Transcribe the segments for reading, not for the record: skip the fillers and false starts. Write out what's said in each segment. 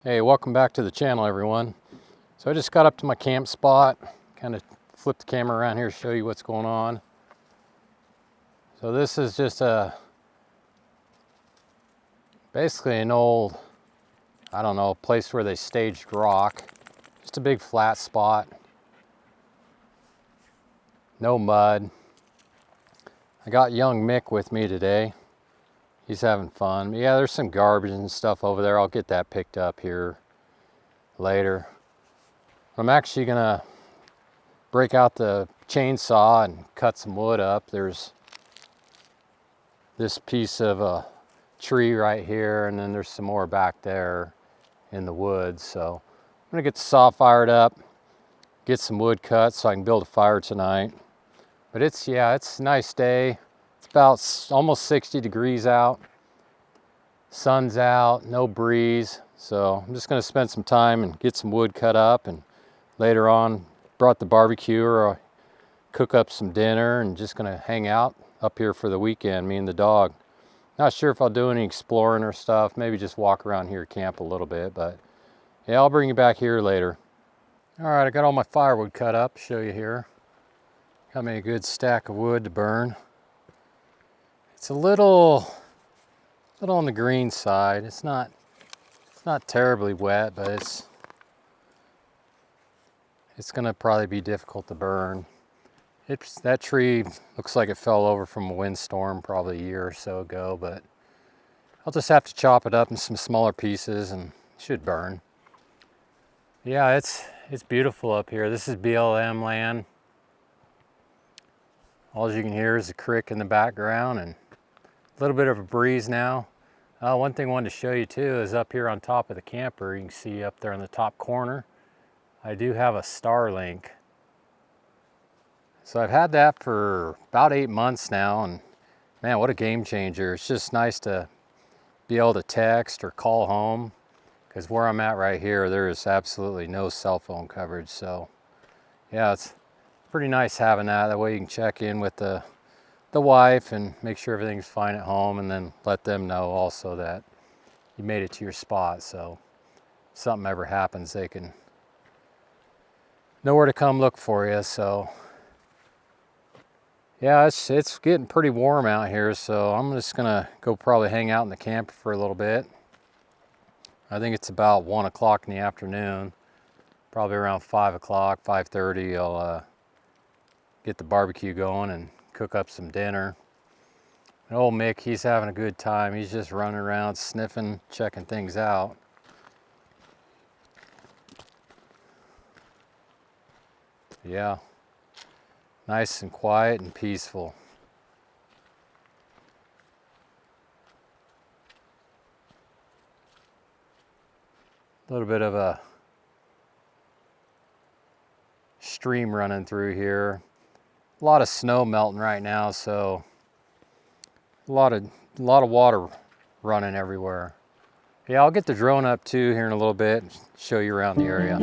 Hey, welcome back to the channel, everyone. So I just got up to my camp spot, kind of flip the camera around here to show you what's going on. So this is just basically an old, I don't know, place where they staged rock. Just a big flat spot. No mud. I got young Mick with me today. He's having fun. Yeah, there's some garbage and stuff over there. I'll get that picked up here later. I'm actually gonna break out the chainsaw and cut some wood up. There's this piece of a tree right here, and then there's some more back there in the woods. So I'm gonna get the saw fired up, get some wood cut so I can build a fire tonight. But it's a nice day. It's about almost 60 degrees out. Sun's out, no breeze. So I'm just gonna spend some time and get some wood cut up, and later on brought the barbecue or cook up some dinner, and just gonna hang out up here for the weekend, me and the dog. Not sure if I'll do any exploring or stuff, maybe just walk around here, camp a little bit, but yeah, I'll bring you back here later. All right, I got all my firewood cut up, show you here. Got me a good stack of wood to burn. It's a little on the green side. It's not terribly wet, but it's gonna probably be difficult to burn. That tree looks like it fell over from a windstorm probably a year or so ago, but I'll just have to chop it up in some smaller pieces and it should burn. Yeah, it's beautiful up here. This is BLM land. All you can hear is a creek in the background and a little bit of a breeze now. One thing I wanted to show you too is up here on top of the camper, you can see up there in the top corner, I do have a Starlink. So I've had that for about 8 months now, and man, what a game changer. It's just nice to be able to text or call home, because where I'm at right here, there is absolutely no cell phone coverage. So yeah, it's pretty nice having that. That way you can check in with the wife and make sure everything's fine at home, and then let them know also that you made it to your spot. So if something ever happens, they can know where to come look for you. So yeah, it's getting pretty warm out here, so I'm just gonna go probably hang out in the camp for a little bit. I think it's about 1 o'clock in the afternoon. Probably around 5 o'clock, 5:30, I'll get the barbecue going and cook up some dinner. And old Mick, he's having a good time. He's just running around sniffing, checking things out. Yeah, nice and quiet and peaceful. A little bit of a stream running through here. A lot of snow melting right now, so a lot of water running everywhere. Yeah, I'll get the drone up too here in a little bit and show you around the area.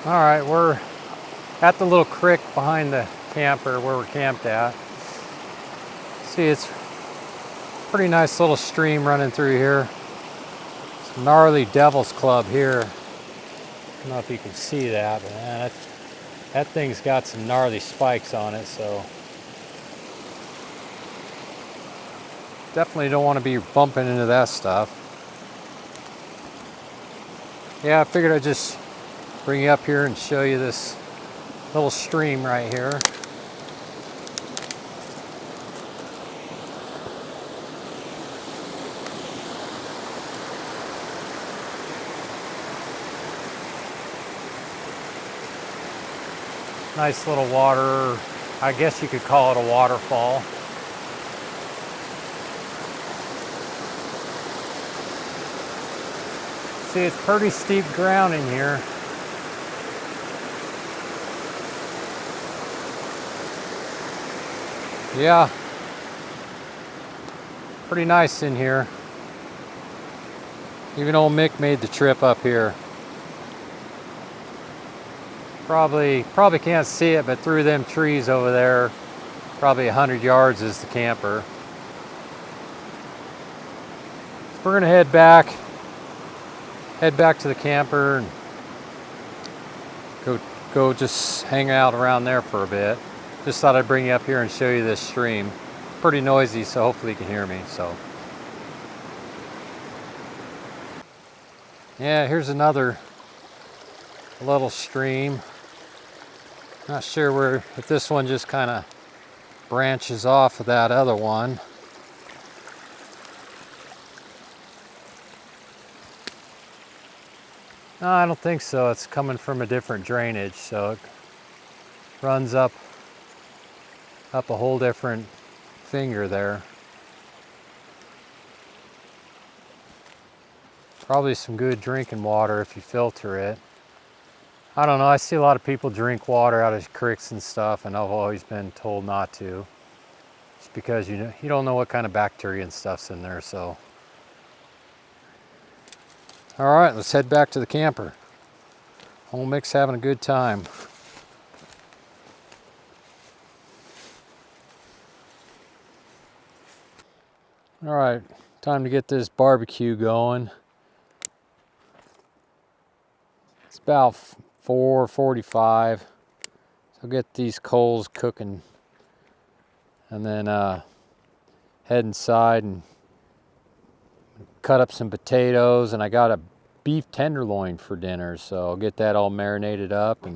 All right, we're at the little creek behind the camper where we're camped at. See, it's a pretty nice little stream running through here. It's a gnarly Devil's Club here. I don't know if you can see that, but man, that thing's got some gnarly spikes on it, so definitely don't want to be bumping into that stuff. Yeah, I figured I'd just bring you up here and show you this little stream right here. Nice little water, I guess you could call it a waterfall. See, it's pretty steep ground in here. Yeah, pretty nice in here. Even old Mick made the trip up here. Probably can't see it, but through them trees over there, probably 100 yards is the camper. So we're gonna head back to the camper and go just hang out around there for a bit. Just thought I'd bring you up here and show you this stream. Pretty noisy, so hopefully you can hear me. So yeah, here's another little stream. Not sure if this one just kind of branches off of that other one. No, I don't think so. It's coming from a different drainage, so it runs up a whole different finger there. Probably some good drinking water if you filter it. I don't know, I see a lot of people drink water out of creeks and stuff, and I've always been told not to. Just because you don't know what kind of bacteria and stuff's in there, so. All right, let's head back to the camper. Old Mick's having a good time. All right, time to get this barbecue going. It's about 4:45. So I'll get these coals cooking and then head inside and cut up some potatoes, and I got a beef tenderloin for dinner, so I'll get that all marinated up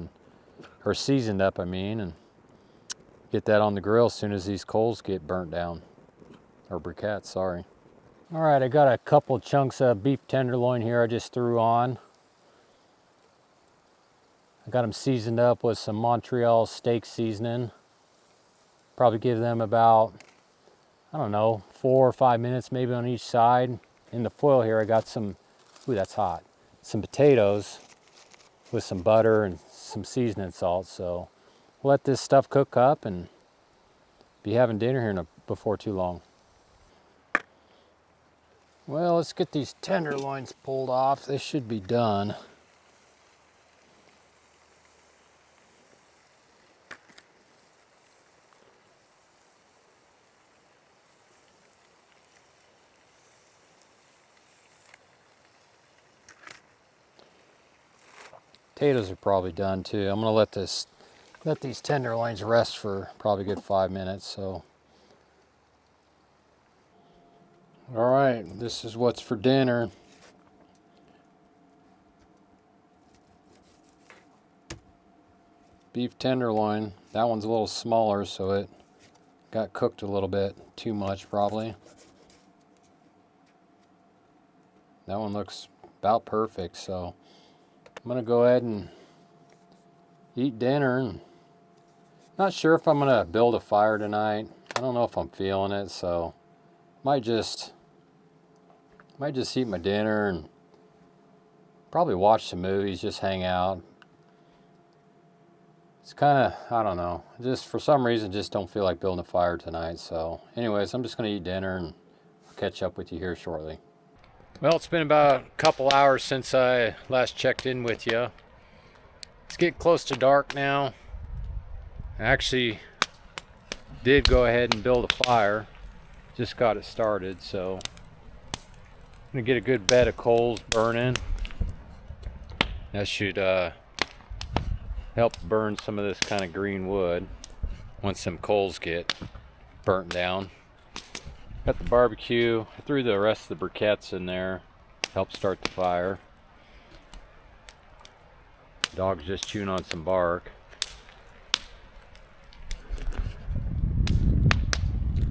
or seasoned up, I mean, and get that on the grill as soon as these coals get burnt down, or briquettes, sorry. All right, I got a couple chunks of beef tenderloin here I just threw on. I got them seasoned up with some Montreal steak seasoning. Probably give them about, I don't know, 4 or 5 minutes maybe on each side. In the foil here I got some, ooh, that's hot, some potatoes with some butter and some seasoning salt. So let this stuff cook up and be having dinner here before too long. Well, let's get these tenderloins pulled off. They should be done. Potatoes are probably done too. I'm gonna let these tenderloins rest for probably a good 5 minutes. So, all right, this is what's for dinner. Beef tenderloin. That one's a little smaller, so it got cooked a little bit too much probably. That one looks about perfect, so I'm gonna go ahead and eat dinner. And not sure if I'm gonna build a fire tonight. I don't know if I'm feeling it, so might just eat my dinner and probably watch some movies, just hang out. It's kind of, I don't know, just for some reason just don't feel like building a fire tonight. So anyways, I'm just gonna eat dinner and I'll catch up with you here shortly. Well, it's been about a couple hours since I last checked in with you. It's getting close to dark now. I actually did go ahead and build a fire. Just got it started, so I'm gonna get a good bed of coals burning. That should help burn some of this kind of green wood once some coals get burnt down. Got the barbecue. I threw the rest of the briquettes in there. Help start the fire. Dog's just chewing on some bark.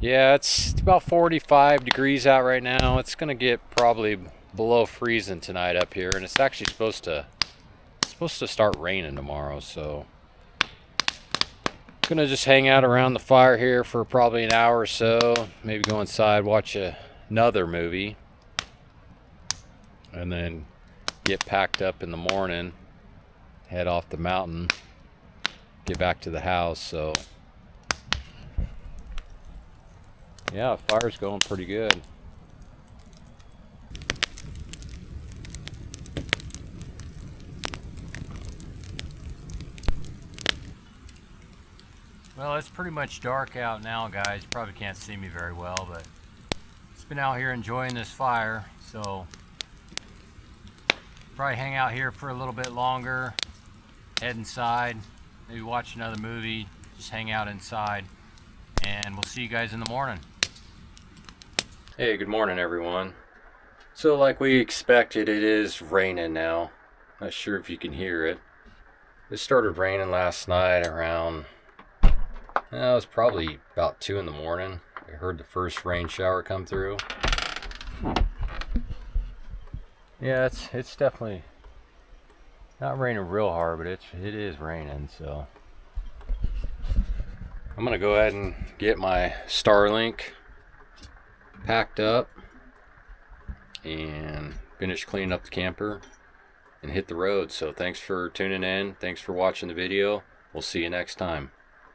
Yeah, it's about 45 degrees out right now. It's gonna get probably below freezing tonight up here, and it's actually supposed to start raining tomorrow, so gonna just hang out around the fire here for probably an hour or so, maybe go inside, watch another movie, and then get packed up in the morning, head off the mountain, get back to the house. So yeah, the fire's going pretty good. Well, it's pretty much dark out now, guys. You probably can't see me very well, but it's been out here enjoying this fire, so probably hang out here for a little bit longer, head inside, maybe watch another movie, just hang out inside, and we'll see you guys in the morning. Hey, good morning, everyone. So like we expected, it is raining now. Not sure if you can hear it. It started raining last night around, it was probably about 2 in the morning. I heard the first rain shower come through. Yeah, it's definitely not raining real hard, but it is raining. So I'm gonna go ahead and get my Starlink packed up and finish cleaning up the camper and hit the road. So thanks for tuning in. Thanks for watching the video. We'll see you next time.